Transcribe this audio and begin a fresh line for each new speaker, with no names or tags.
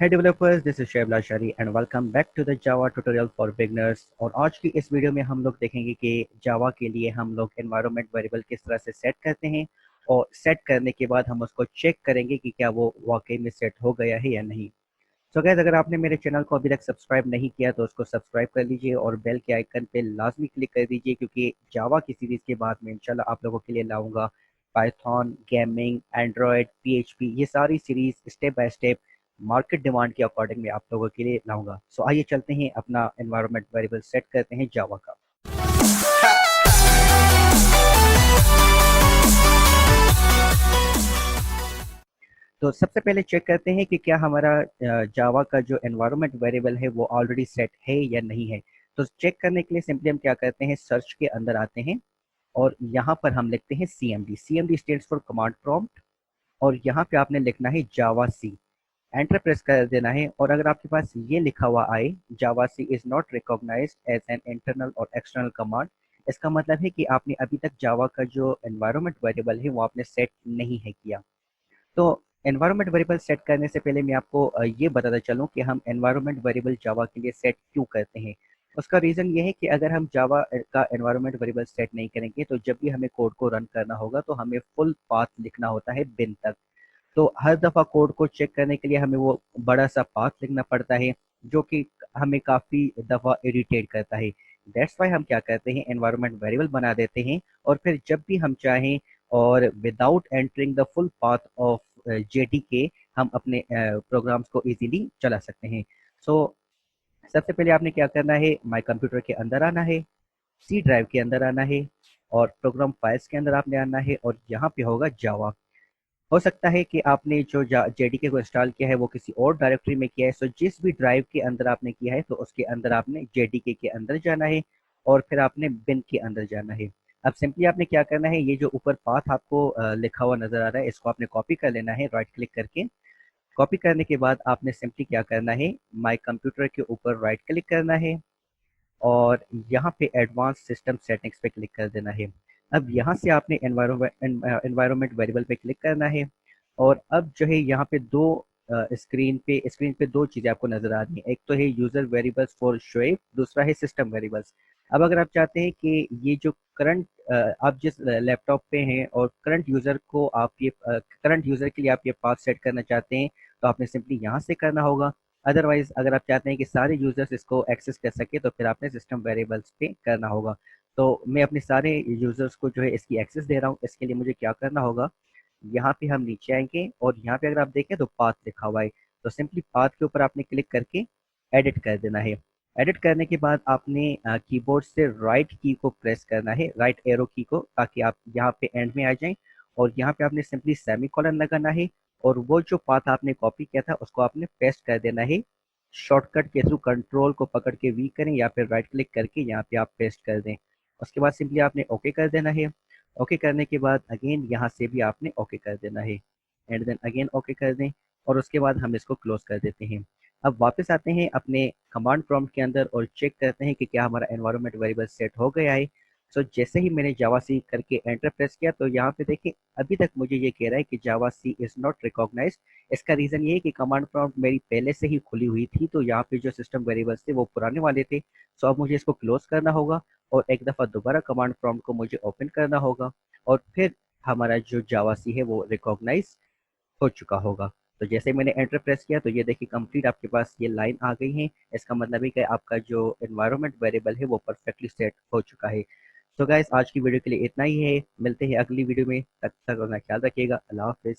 Hey developers, this is Shaib Lashari and welcome back to the Java tutorial for beginners। और आज की इस video में हम लोग देखेंगे कि जावा के लिए हम लोग एनवायरनमेंट वेरिएबल किस तरह से सेट करते हैं और सेट करने के बाद हम उसको चेक करेंगे कि क्या वो वाकई में सेट हो गया है या नहीं। सो गाइस, अगर आपने मेरे चैनल को अभी तक सब्सक्राइब नहीं किया तो उसको सब्सक्राइब कर लीजिए और बेल के आइकन पे लाजमी क्लिक कर दीजिए, क्योंकि जावा की सीरीज़ के बाद में इंशाल्लाह आप लोगों के लिए लाऊंगा पाइथन, गेमिंग, एंड्रॉयड, पीएचपी, ये सारी series step by step market demand के अकॉर्डिंग में आप लोगों के लिए लाऊंगा। सो आइए चलते हैं, अपना एनवायरनमेंट वेरिएबल सेट करते हैं जावा का। तो सबसे पहले चेक करते हैं कि क्या हमारा जावा का जो एनवायरनमेंट वेरिएबल है वो ऑलरेडी सेट है या नहीं है। तो चेक करने के लिए सिंपली हम क्या करते हैं, सर्च के अंदर आते हैं और यहाँ पर हम लिखते हैं CMD। CMD stands for command prompt और यहाँ पे आपने लिखना है जावा सी। एंटर प्रेस कर देना है और अगर आपके पास ये लिखा हुआ आए javac is not recognized as an internal और एक्सटर्नल कमांड, इसका मतलब है कि आपने अभी तक जावा का जो एनवायरनमेंट वेरिएबल है वो आपने सेट नहीं है किया। तो एनवायरनमेंट वेरिएबल सेट करने से पहले मैं आपको ये बताता चलूँ कि हम एनवायरनमेंट वेरिएबल जावा के लिए सेट क्यों करते हैं। उसका रीज़न ये है कि अगर हम जावा का एनवायरनमेंट वेरिएबल सेट नहीं करेंगे तो जब भी हमें कोड को रन करना होगा तो हमें फुल पाथ लिखना होता है बिन तक। तो हर दफ़ा कोड को चेक करने के लिए हमें वो बड़ा सा पाथ लिखना पड़ता है, जो कि हमें काफ़ी दफ़ा इरिटेट करता है। दैट्स वाई हम क्या करते हैं, एनवायरनमेंट वेरिएबल बना देते हैं और फिर जब भी हम चाहें और without entering the full path of JDK हम अपने प्रोग्राम्स को इजीली चला सकते हैं। सो सबसे पहले आपने क्या करना है, माई कंप्यूटर के अंदर आना है, सी ड्राइव के अंदर आना है और प्रोग्राम फाइल्स के अंदर आपने आना है और यहाँ पे होगा जावा। हो सकता है कि आपने जो JDK को इंस्टॉल किया है वो किसी और डायरेक्टरी में किया है। सो जिस भी ड्राइव के अंदर आपने किया है तो उसके अंदर आपने JDK के अंदर जाना है और फिर आपने बिन के अंदर जाना है। अब सिंपली आपने क्या करना है, ये जो ऊपर पाथ आपको लिखा हुआ नजर आ रहा है इसको आपने कॉपी कर लेना है राइट क्लिक करके। कॉपी करने के बाद आपने सिंपली क्या करना है, माई कंप्यूटर के ऊपर राइट क्लिक करना है और यहाँ पे एडवांस सिस्टम सेटिंग्स पे क्लिक कर देना है। अब यहाँ से आपने एनवायरनमेंट वेरिएबल पे क्लिक करना है और अब जो है यहाँ पे दो स्क्रीन पे दो चीज़ें आपको नजर आ रही हैं। एक तो है यूजर वेरिएबल्स फॉर शोएब, दूसरा है सिस्टम वेरिएबल्स। अब अगर आप चाहते हैं कि ये जो करंट आप जिस लैपटॉप पे हैं और करंट यूजर के लिए आप ये पाथ सेट करना चाहते हैं तो आपने सिंपली यहाँ से करना होगा। अदरवाइज अगर आप चाहते हैं कि सारे यूजर्स इसको एक्सेस कर सके तो फिर आपने सिस्टम वेरिएबल्स पे करना होगा। तो मैं अपने सारे यूजर्स को जो है इसकी एक्सेस दे रहा हूँ, इसके लिए मुझे क्या करना होगा, यहाँ पे हम नीचे आएंगे और यहाँ पे अगर आप देखें तो पाथ लिखा हुआ है, तो सिंपली पाथ के ऊपर आपने क्लिक करके एडिट कर देना है। एडिट करने के बाद आपने कीबोर्ड से राइट की को प्रेस करना है, राइट एरो की को, ताकि आप यहाँ पे एंड में आ जाएं और यहाँ पे आपने सिंपली सेमीकोलन लगाना है और वो जो पाथ आपने कॉपी किया था उसको आपने पेस्ट कर देना है। शॉर्टकट के थ्रू कंट्रोल को पकड़ के वी करें या फिर राइट क्लिक करके यहाँ पे आप पेस्ट कर दें। उसके बाद सिंपली आपने ओके कर देना है। ओके करने के बाद अगेन यहाँ से भी आपने ओके कर देना है एंड देन अगेन ओके कर दें और उसके बाद हम इसको क्लोज कर देते हैं। अब वापस आते हैं अपने कमांड प्रॉम्प्ट के अंदर और चेक करते हैं कि क्या हमारा एनवायरनमेंट वेरिएबल सेट हो गया है। सो जैसे ही मैंने जावा सी करके एंटर प्रेस किया तो यहाँ पे देखिए अभी तक मुझे ये कह रहा है कि जावा सी इज नॉट रिकॉग्नाइज्ड। इसका रीज़न ये है कि कमांड प्रॉम्प्ट मेरी पहले से ही खुली हुई थी, तो यहाँ पे जो सिस्टम वेरिएबल्स थे वो पुराने वाले थे। सो अब मुझे इसको क्लोज करना होगा और एक दफ़ा दोबारा कमांड प्रॉम्प्ट को मुझे ओपन करना होगा और फिर हमारा जो जावा सी है वो रिकॉग्नाइज हो चुका होगा। तो जैसे मैंने एंटर प्रेस किया तो ये देखिए कंप्लीट आपके पास ये लाइन आ गई है। इसका मतलब है कि आपका जो एनवायरनमेंट वेरिएबल है वो परफेक्टली सेट हो चुका है। तो गाइस, आज की वीडियो के लिए इतना ही है, मिलते हैं अगली वीडियो में, तब तक अपना ख्याल रखिएगा। अल्लाह हाफिज़।